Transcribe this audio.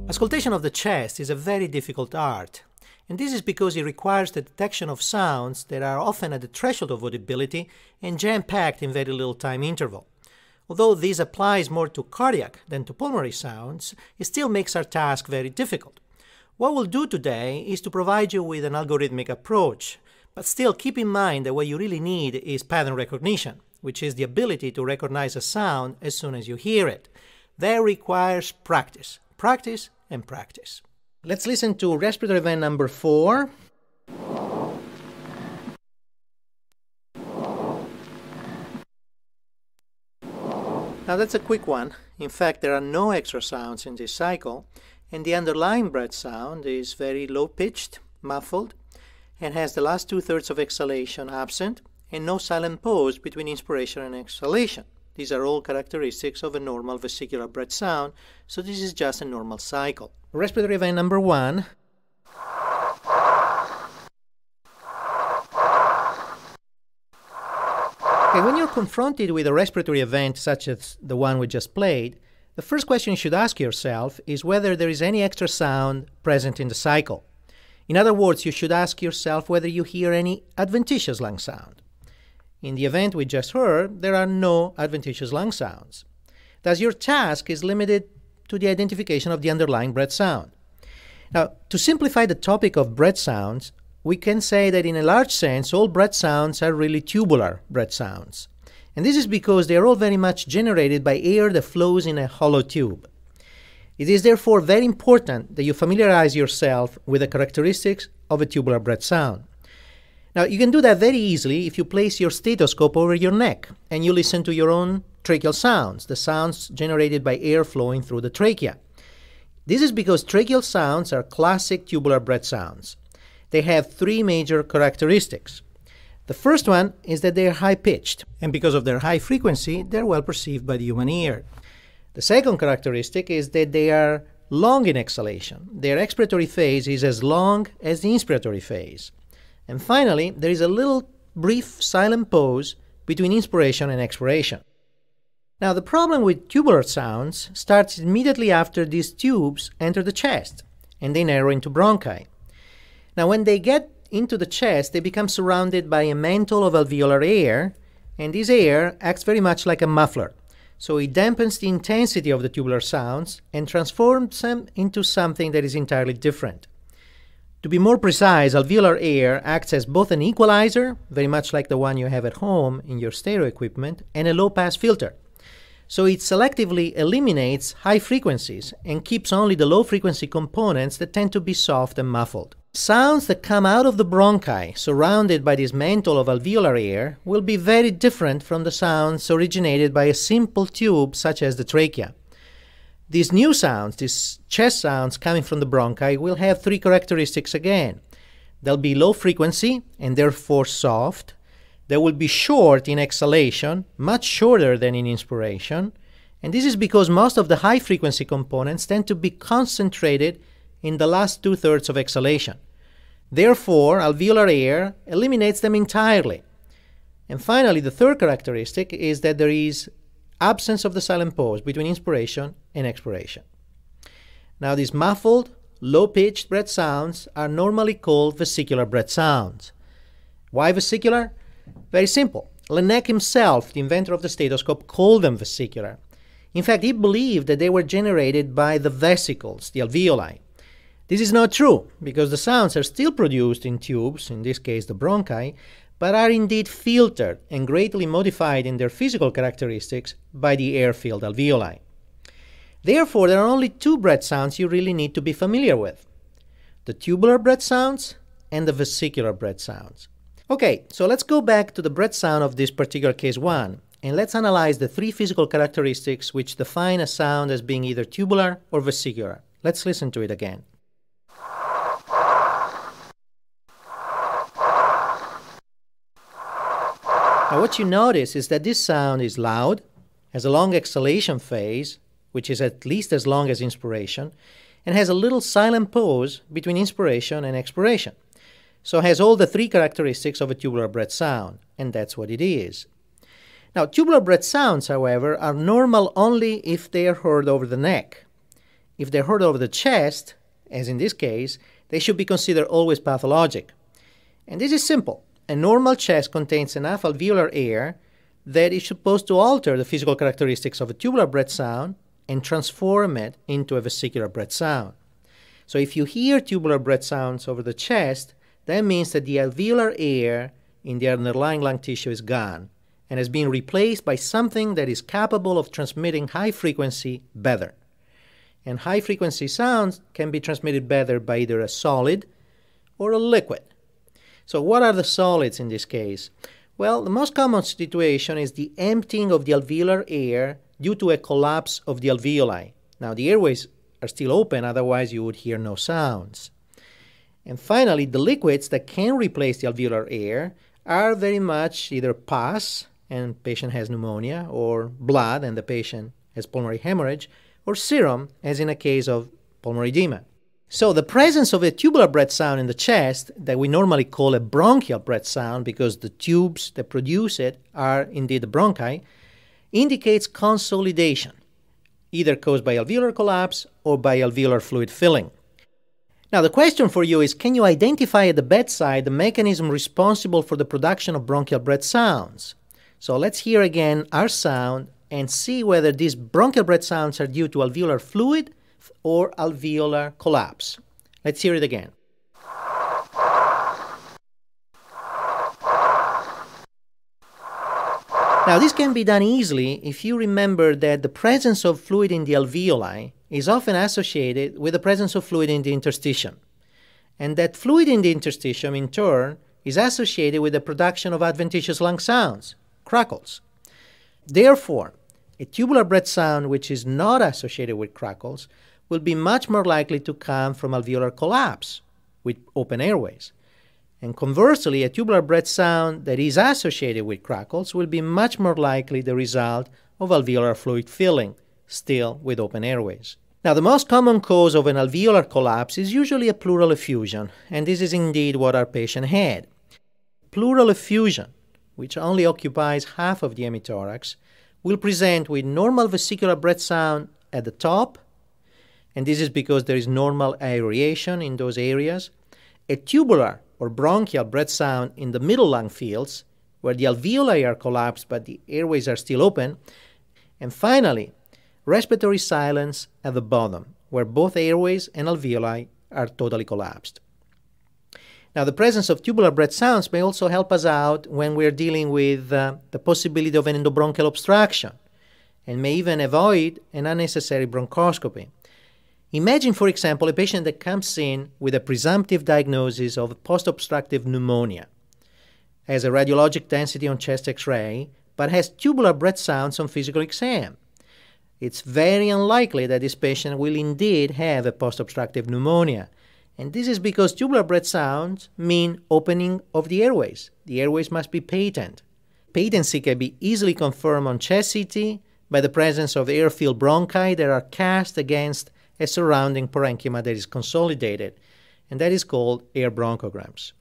Auscultation of the chest is a very difficult art, and this is because it requires the detection of sounds that are often at the threshold of audibility and jam-packed in very little time interval. Although this applies more to cardiac than to pulmonary sounds, it still makes our task very difficult. What we'll do today is to provide you with an algorithmic approach, but still keep in mind that what you really need is pattern recognition, which is the ability to recognize a sound as soon as you hear it. That requires practice, practice, and practice. Let's listen to respiratory event number 4. Now that's a quick one. In fact, there are no extra sounds in this cycle, and the underlying breath sound is very low-pitched, muffled, and has the last 2/3 of exhalation absent, and no silent pause between inspiration and exhalation. These are all characteristics of a normal vesicular breath sound, so this is just a normal cycle. Respiratory event number 1. Okay, when you're confronted with a respiratory event such as the one we just played, the first question you should ask yourself is whether there is any extra sound present in the cycle. In other words, you should ask yourself whether you hear any adventitious lung sound. In the event we just heard, there are no adventitious lung sounds. Thus, your task is limited to the identification of the underlying breath sound. Now, to simplify the topic of breath sounds, we can say that in a large sense, all breath sounds are really tubular breath sounds. And this is because they are all very much generated by air that flows in a hollow tube. It is therefore very important that you familiarize yourself with the characteristics of a tubular breath sound. Now, you can do that very easily if you place your stethoscope over your neck and you listen to your own tracheal sounds, the sounds generated by air flowing through the trachea. This is because tracheal sounds are classic tubular breath sounds. They have 3 major characteristics. The first one is that they are high-pitched, and because of their high frequency, they're well perceived by the human ear. The second characteristic is that they are long in exhalation. Their expiratory phase is as long as the inspiratory phase. And finally, there is a little brief silent pause between inspiration and expiration. Now, the problem with tubular sounds starts immediately after these tubes enter the chest, and they narrow into bronchi. Now, when they get into the chest, they become surrounded by a mantle of alveolar air, and this air acts very much like a muffler. So it dampens the intensity of the tubular sounds and transforms them into something that is entirely different. To be more precise, alveolar air acts as both an equalizer, very much like the one you have at home in your stereo equipment, and a low-pass filter. So it selectively eliminates high frequencies and keeps only the low-frequency components that tend to be soft and muffled. Sounds that come out of the bronchi, surrounded by this mantle of alveolar air, will be very different from the sounds originated by a simple tube such as the trachea. These new sounds, these chest sounds coming from the bronchi, will have 3 characteristics again. They'll be low frequency and therefore soft. They will be short in exhalation, much shorter than in inspiration. And this is because most of the high frequency components tend to be concentrated in the last 2/3 of exhalation. Therefore, alveolar air eliminates them entirely. And finally, the third characteristic is that there is absence of the silent pause between inspiration and expiration. Now, these muffled, low-pitched breath sounds are normally called vesicular breath sounds. Why vesicular? Very simple. Laennec himself, the inventor of the stethoscope, called them vesicular. In fact, he believed that they were generated by the vesicles, the alveoli. This is not true, because the sounds are still produced in tubes, in this case the bronchi, but are indeed filtered and greatly modified in their physical characteristics by the air-filled alveoli. Therefore, there are only 2 breath sounds you really need to be familiar with: the tubular breath sounds and the vesicular breath sounds. Okay, so let's go back to the breath sound of this particular case 1, and let's analyze the 3 physical characteristics which define a sound as being either tubular or vesicular. Let's listen to it again. Now, what you notice is that this sound is loud, has a long exhalation phase, which is at least as long as inspiration, and has a little silent pause between inspiration and expiration. So it has all the three characteristics of a tubular breath sound, and that's what it is. Now, tubular breath sounds, however, are normal only if they are heard over the neck. If they're heard over the chest, as in this case, they should be considered always pathologic. And this is simple. A normal chest contains enough alveolar air that is supposed to alter the physical characteristics of a tubular breath sound and transform it into a vesicular breath sound. So if you hear tubular breath sounds over the chest, that means that the alveolar air in the underlying lung tissue is gone and has been replaced by something that is capable of transmitting high frequency better. And high frequency sounds can be transmitted better by either a solid or a liquid. So what are the solids in this case? Well, the most common situation is the emptying of the alveolar air due to a collapse of the alveoli. Now, the airways are still open, otherwise you would hear no sounds. And finally, the liquids that can replace the alveolar air are very much either pus, and the patient has pneumonia, or blood, and the patient has pulmonary hemorrhage, or serum, as in a case of pulmonary edema. So the presence of a tubular breath sound in the chest, that we normally call a bronchial breath sound because the tubes that produce it are indeed the bronchi, indicates consolidation, either caused by alveolar collapse or by alveolar fluid filling. Now the question for you is, can you identify at the bedside the mechanism responsible for the production of bronchial breath sounds? So let's hear again our sound and see whether these bronchial breath sounds are due to alveolar fluid or alveolar collapse. Let's hear it again. Now, this can be done easily if you remember that the presence of fluid in the alveoli is often associated with the presence of fluid in the interstitium, and that fluid in the interstitium, in turn, is associated with the production of adventitious lung sounds, crackles. Therefore, a tubular breath sound which is not associated with crackles will be much more likely to come from alveolar collapse with open airways. And conversely, a tubular breath sound that is associated with crackles will be much more likely the result of alveolar fluid filling, still with open airways. Now, the most common cause of an alveolar collapse is usually a pleural effusion, and this is indeed what our patient had. Pleural effusion, which only occupies half of the hemithorax, will present with normal vesicular breath sound at the top, and this is because there is normal aeration in those areas, a tubular or bronchial breath sound in the middle lung fields, where the alveoli are collapsed but the airways are still open, and finally, respiratory silence at the bottom, where both airways and alveoli are totally collapsed. Now, the presence of tubular breath sounds may also help us out when we're dealing with the possibility of an endobronchial obstruction, and may even avoid an unnecessary bronchoscopy. Imagine, for example, a patient that comes in with a presumptive diagnosis of post-obstructive pneumonia, has a radiologic density on chest X-ray, but has tubular breath sounds on physical exam. It's very unlikely that this patient will indeed have a post-obstructive pneumonia, and this is because tubular breath sounds mean opening of the airways. The airways must be patent. Patency can be easily confirmed on chest CT by the presence of air-filled bronchi that are cast against a surrounding parenchyma that is consolidated, and that is called air bronchograms.